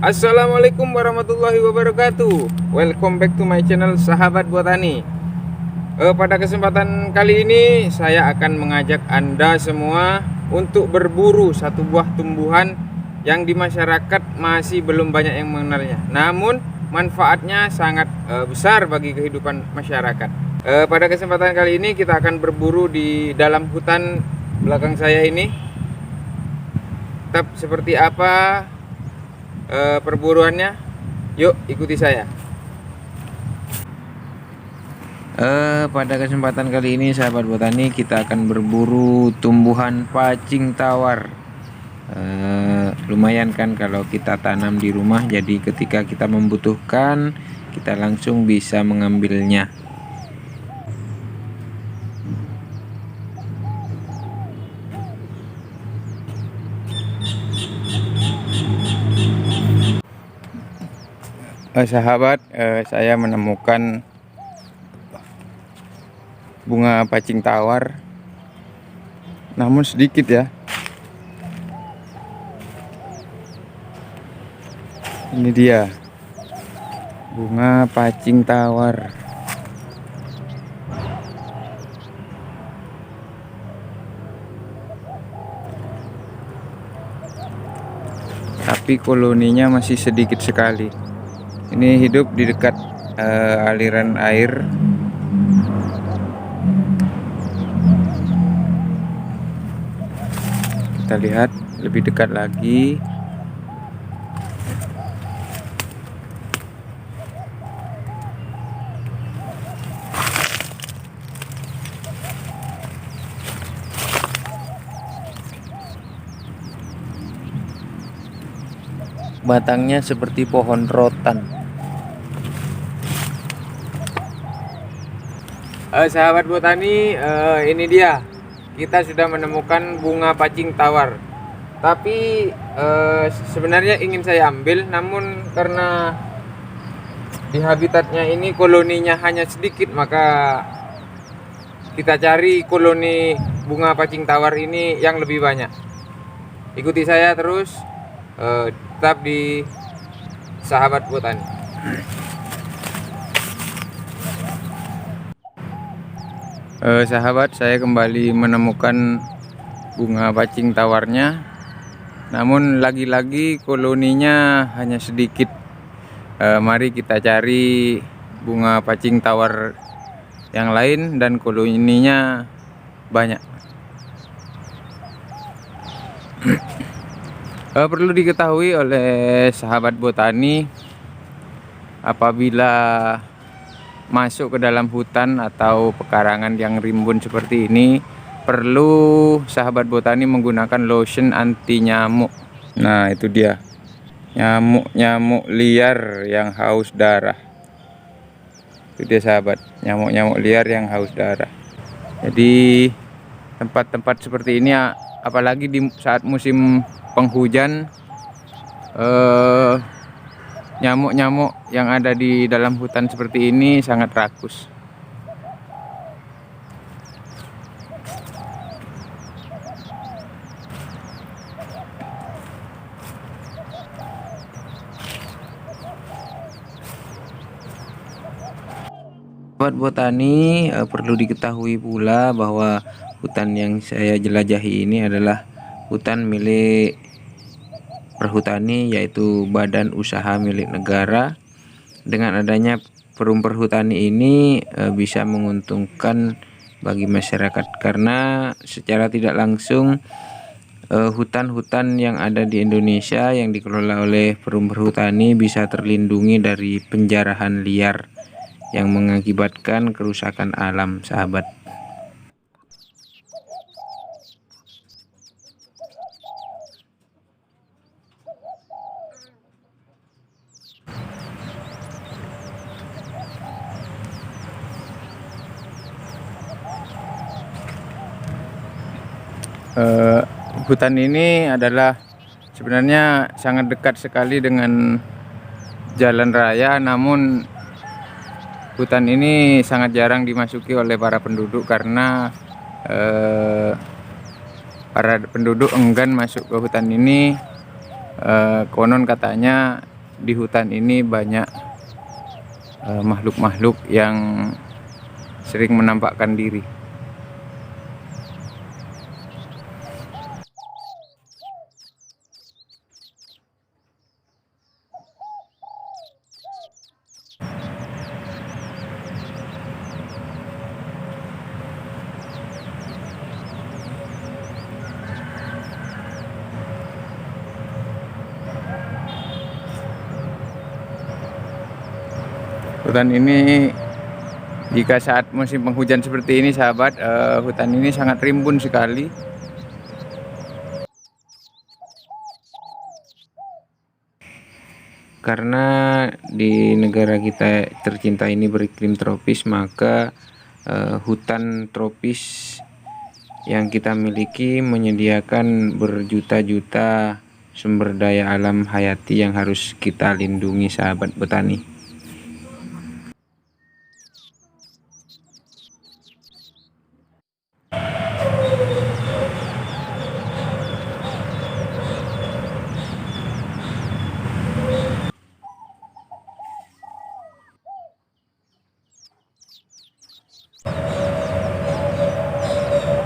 Assalamualaikum warahmatullahi wabarakatuh. Welcome back to my channel Sahabat Botani. Pada kesempatan kali ini saya akan mengajak Anda semua untuk berburu satu buah tumbuhan yang di masyarakat masih belum banyak yang mengenalnya. Namun manfaatnya sangat besar bagi kehidupan masyarakat. Pada kesempatan kali ini kita akan berburu di dalam hutan belakang saya ini. Tetap seperti apa perburuannya? Yuk ikuti saya. Pada kesempatan kali ini sahabat botani kita akan berburu tumbuhan pacing tawar. Lumayan kan kalau kita tanam di rumah, jadi ketika kita membutuhkan kita langsung bisa mengambilnya. Sahabat, saya menemukan bunga pacing tawar, namun sedikit ya. Ini dia bunga pacing tawar. Tapi koloninya masih sedikit sekali. Ini hidup di dekat aliran air. Kita lihat lebih dekat lagi. Batangnya seperti pohon rotan. Sahabat botani, ini dia. Kita sudah menemukan bunga pacing tawar. Tapi sebenarnya ingin saya ambil, namun karena di habitatnya ini koloninya hanya sedikit, maka kita cari koloni bunga pacing tawar ini yang lebih banyak. Ikuti saya terus, tetap di Sahabat Botani. Sahabat, saya kembali menemukan bunga pacing tawarnya, namun lagi-lagi koloninya hanya sedikit. Mari kita cari bunga pacing tawar yang lain dan koloninya banyak. Perlu diketahui oleh sahabat botani, apabila masuk ke dalam hutan atau pekarangan yang rimbun seperti ini, perlu sahabat botani menggunakan lotion anti nyamuk. Nah, itu dia, nyamuk-nyamuk liar yang haus darah. Itu dia sahabat, nyamuk-nyamuk liar yang haus darah. Jadi tempat-tempat seperti ini, apalagi di saat musim penghujan, nyamuk-nyamuk yang ada di dalam hutan seperti ini sangat rakus. Sahabat botani, perlu diketahui pula bahwa hutan yang saya jelajahi ini adalah hutan milik perhutani, yaitu badan usaha milik negara. Dengan adanya perum perhutani ini bisa menguntungkan bagi masyarakat, karena secara tidak langsung hutan-hutan yang ada di Indonesia yang dikelola oleh perum perhutani bisa terlindungi dari penjarahan liar yang mengakibatkan kerusakan alam, sahabat. Hutan ini adalah sebenarnya sangat dekat sekali dengan jalan raya, namun hutan ini sangat jarang dimasuki oleh para penduduk karena para penduduk enggan masuk ke hutan ini. Konon katanya di hutan ini banyak makhluk-makhluk yang sering menampakkan diri. Hutan ini jika saat musim penghujan seperti ini sahabat, hutan ini sangat rimbun sekali. Karena di negara kita tercinta ini beriklim tropis, maka hutan tropis yang kita miliki menyediakan berjuta-juta sumber daya alam hayati yang harus kita lindungi, sahabat botani.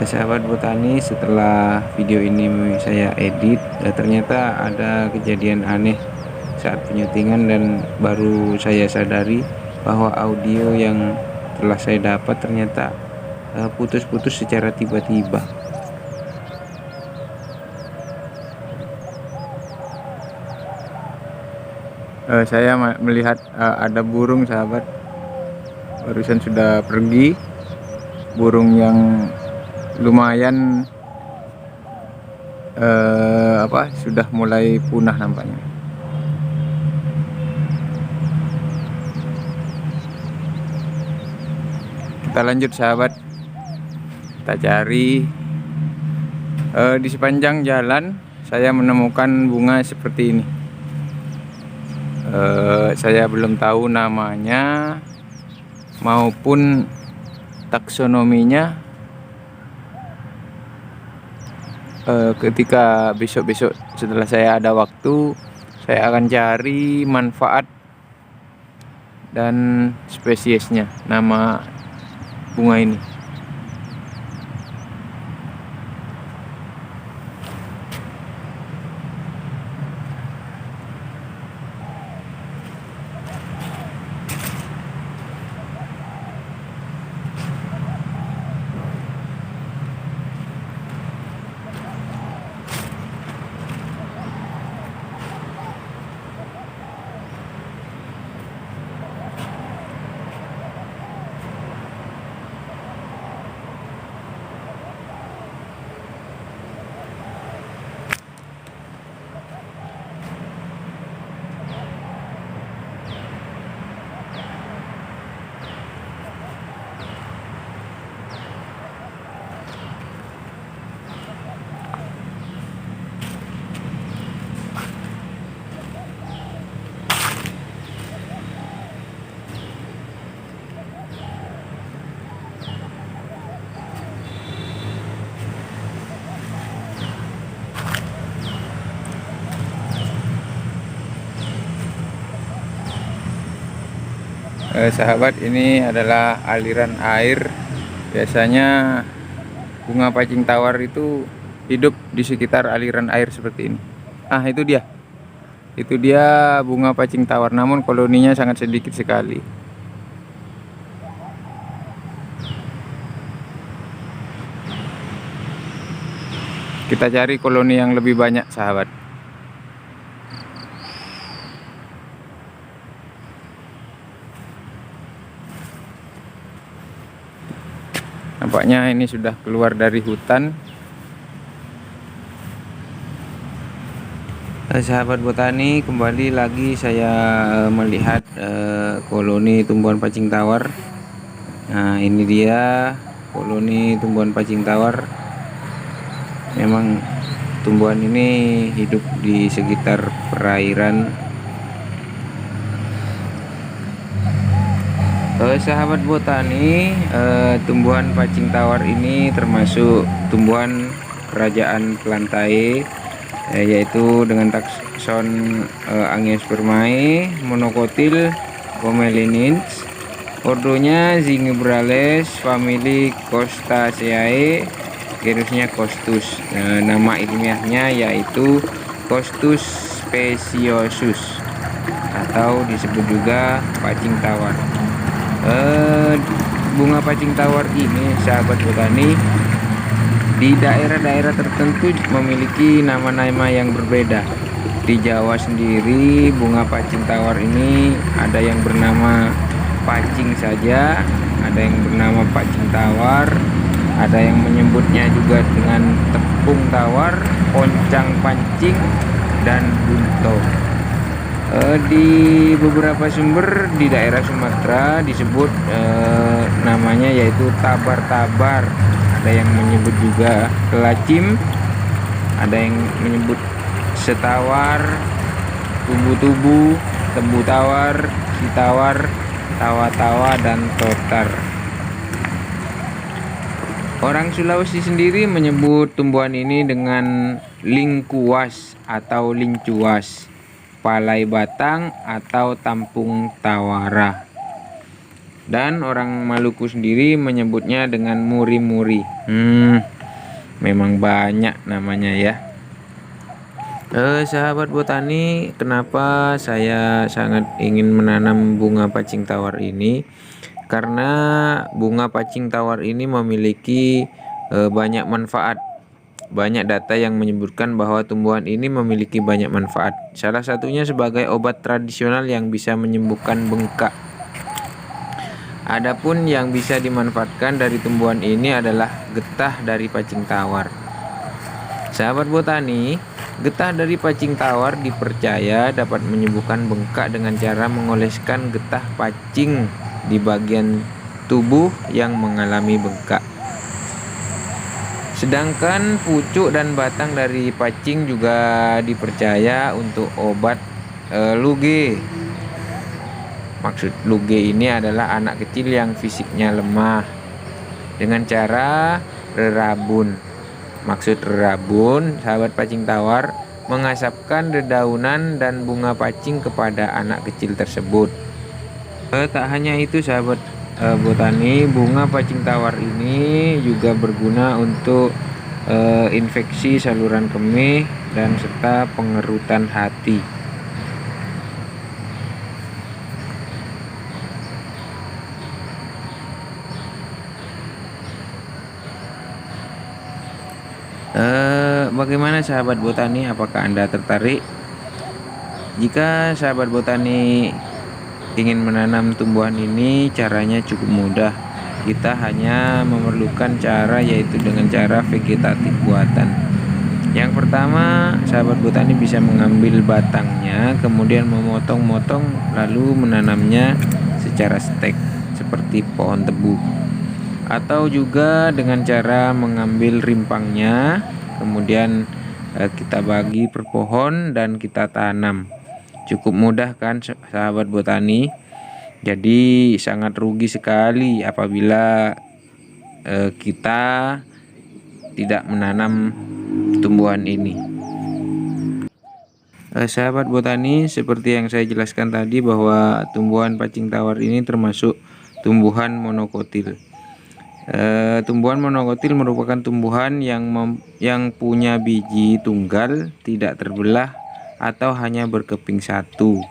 Sahabat botani, setelah video ini saya edit, ternyata ada kejadian aneh saat penyutingan dan baru saya sadari bahwa audio yang telah saya dapat ternyata putus-putus secara tiba-tiba. Saya melihat ada burung sahabat, barusan sudah pergi. Burung yang lumayan sudah mulai punah nampaknya. Kita lanjut sahabat, kita cari. Di sepanjang jalan saya menemukan bunga seperti ini. Saya belum tahu namanya maupun taksonominya. Ketika besok-besok setelah saya ada waktu, saya akan cari manfaat dan spesiesnya, nama bunga ini. Sahabat, ini adalah aliran air. Biasanya bunga pacing tawar itu hidup di sekitar aliran air seperti ini. Itu dia bunga pacing tawar, namun koloninya sangat sedikit sekali. Kita cari koloni yang lebih banyak sahabat. Nampaknya ini sudah keluar dari hutan. Sahabat botani, kembali lagi saya melihat koloni tumbuhan pacing tawar. Nah, ini dia koloni tumbuhan pacing tawar. Memang tumbuhan ini hidup di sekitar perairan. Sahabat botani, tumbuhan pacing tawar ini termasuk tumbuhan kerajaan Plantae. yaitu dengan takson Angiospermae, monokotil, Comelinins. Ordonya Zingibrales, famili Costaceae, genusnya Costus. Nama ilmiahnya yaitu Costus speciosus atau disebut juga pacing tawar. Bunga pacing tawar ini, sahabat botani, di daerah-daerah tertentu memiliki nama-nama yang berbeda. Di Jawa sendiri, bunga pacing tawar ini ada yang bernama pacing saja, ada yang bernama pacing tawar, ada yang menyebutnya juga dengan tepung tawar, poncang pancing, dan bunto. Di beberapa sumber di daerah Sumatera disebut namanya yaitu tabar-tabar, ada yang menyebut juga kelacim, ada yang menyebut setawar, tubu-tubu, tebu tawar, sitawar, tawa-tawa, dan totar. Orang Sulawesi sendiri menyebut tumbuhan ini dengan lingkuas atau lincuas, palai batang atau tampung tawara. Dan orang Maluku sendiri menyebutnya dengan muri-muri. Memang banyak namanya ya. Sahabat botani, kenapa saya sangat ingin menanam bunga pacing tawar ini? Karena bunga pacing tawar ini memiliki banyak manfaat. Banyak data yang menyebutkan bahwa tumbuhan ini memiliki banyak manfaat. Salah satunya sebagai obat tradisional yang bisa menyembuhkan bengkak. Adapun yang bisa dimanfaatkan dari tumbuhan ini adalah getah dari pacing tawar. Sahabat botani, getah dari pacing tawar dipercaya dapat menyembuhkan bengkak dengan cara mengoleskan getah pacing di bagian tubuh yang mengalami bengkak. Sedangkan pucuk dan batang dari pacing juga dipercaya untuk obat luge. Maksud luge ini adalah anak kecil yang fisiknya lemah dengan cara rerabun. Maksud rerabun, sahabat pacing tawar mengasapkan dedaunan dan bunga pacing kepada anak kecil tersebut. Tak hanya itu sahabat botani, bunga pacing tawar ini juga berguna untuk infeksi saluran kemih dan serta pengerutan hati. Bagaimana sahabat botani, apakah Anda tertarik? Jika sahabat botani ingin menanam tumbuhan ini, caranya cukup mudah. Kita hanya memerlukan cara, yaitu dengan cara vegetatif buatan. Yang pertama, sahabat botani bisa mengambil batangnya, kemudian memotong-motong, lalu menanamnya secara stek seperti pohon tebu. Atau juga dengan cara mengambil rimpangnya, kemudian kita bagi per pohon dan kita tanam. Cukup mudah kan sahabat botani? Jadi sangat rugi sekali apabila kita tidak menanam tumbuhan ini. Sahabat botani, seperti yang saya jelaskan tadi bahwa tumbuhan pacing tawar ini termasuk tumbuhan monokotil. Tumbuhan monokotil merupakan tumbuhan yang punya biji tunggal, tidak terbelah atau hanya berkeping satu.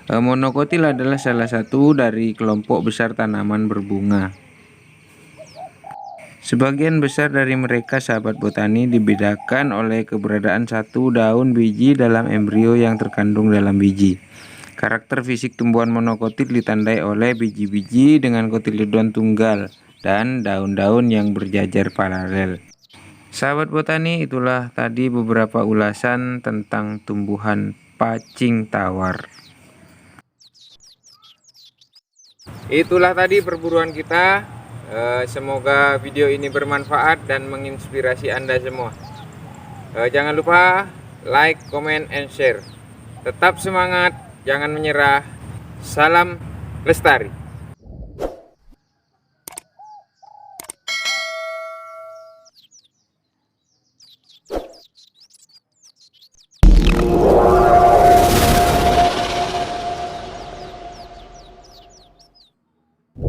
Monokotil adalah salah satu dari kelompok besar tanaman berbunga. Sebagian besar dari mereka, sahabat botani, dibedakan oleh keberadaan satu daun biji dalam embrio yang terkandung dalam biji. Karakter fisik tumbuhan monokotil ditandai oleh biji-biji dengan kotiledon tunggal dan daun-daun yang berjajar paralel. Sahabat botani, itulah tadi beberapa ulasan tentang tumbuhan pacing tawar. Itulah tadi perburuan kita. Semoga video ini bermanfaat dan menginspirasi Anda semua. Jangan lupa like, comment, and share. Tetap semangat, jangan menyerah. Salam lestari.